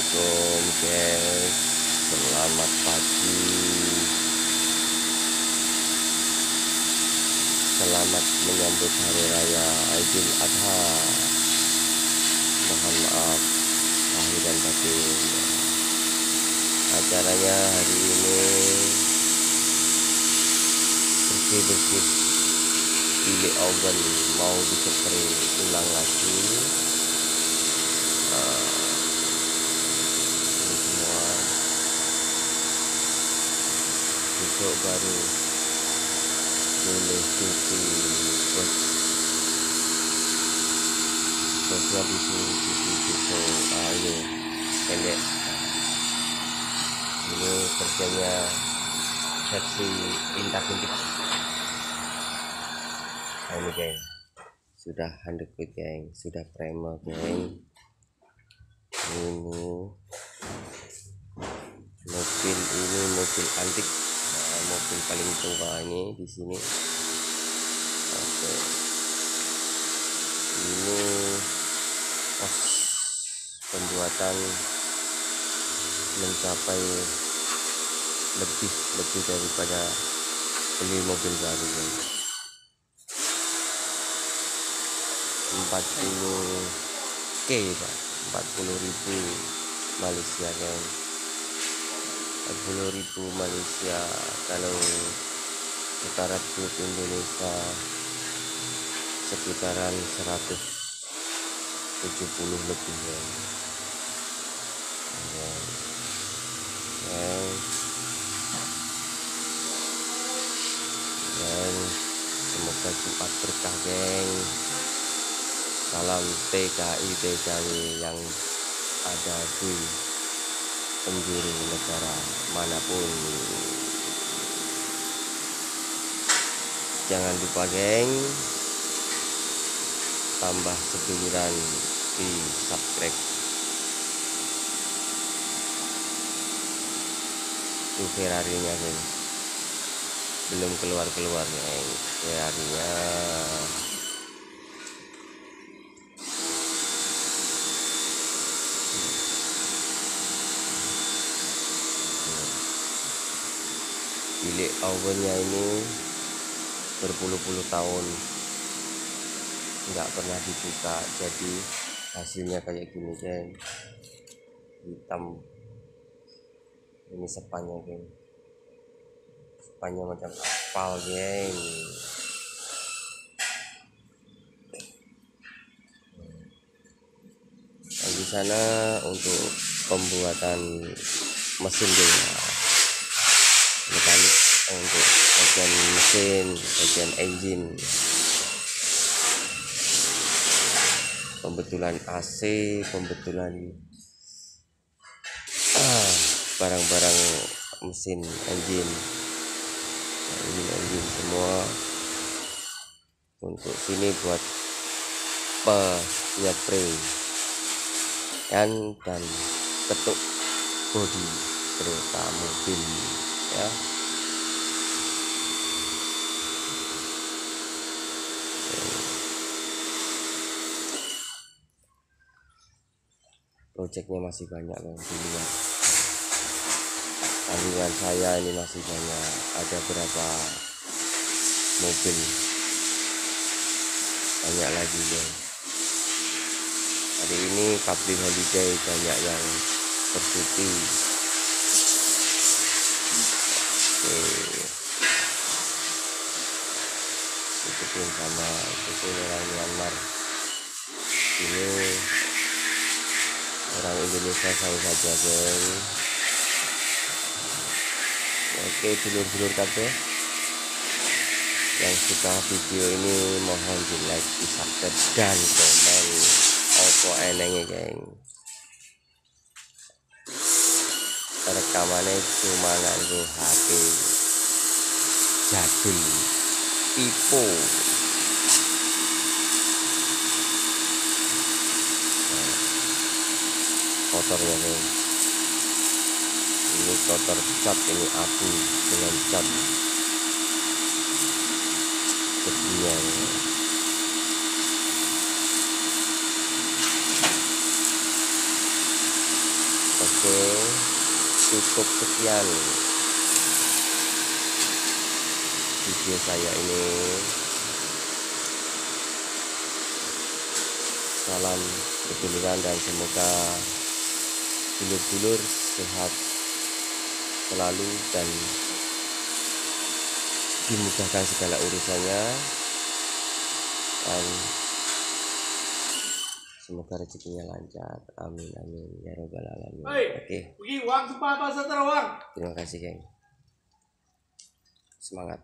Assalamualaikum guys, selamat pagi, selamat menyambut hari raya Idul Adha. Mohon maaf lahir dan batin. Acaranya hari ini bersih-bersih bilik oven, mau dikepring ulang lagi. Besok baru boleh cuci bosnya disuruh cuci besok. Ini pendek, ini kerjanya seksi intak-intik. Ini geng, sudah handukut geng, sudah prema geng. Ini mobil antik, mobil paling tua ini di sini. Oke, ini pembuatan mencapai lebih daripada beli mobil baru kan. 40K Pak, 40.000 Malaysia kan, 40.000 Malaysia. Kalau sekarang duit Indonesia sekitaran 170 lebih ya. Dan semoga cepat berkah geng. Salam TKI yang ada di penjuru negara manapun. Jangan lupa geng, tambah seduluran di subscribe. Itu Ferrari-nya geng, belum keluar geng Ferrari-nya. Bilik ovennya ini berpuluh-puluh tahun nggak pernah dibuka, jadi hasilnya kayak gini geng, hitam. Ini sepannya geng, sepannya macam aspal geng. Dan di sana untuk pembuatan mesin geng, mekanik untuk bagian mesin, bagian engine, pembetulan AC, pembetulan barang-barang mesin engine semua. Untuk sini buat penyapring dan ketuk bodi kereta mobil ya. Projectnya masih banyak kan di luar. Tandingan saya ini masih banyak, ada berapa mobil, banyak lagi guys. Hari ini public holiday, banyak yang bercuti. Ikutin sama ikutin orang Myanmar, ini orang Indonesia sama saja geng. Oke dulur-dulur kabeh yang suka video ini, mohon di like, di subscribe dan komen. Opo enenge geng, rekamannya cuma nganggo HP jadul Vivo. Kotornya geng, ini kotor cat, ini abu dengan cat debunya. Oke, cukup sekian video saya ini. Salam kedulungan dan semoga dulur-dulur sehat selalu dan dimudahkan segala urusannya, dan semoga rezekinya lancar. Amin amin ya robbal alamin. Oke. Terima kasih geng. Semangat.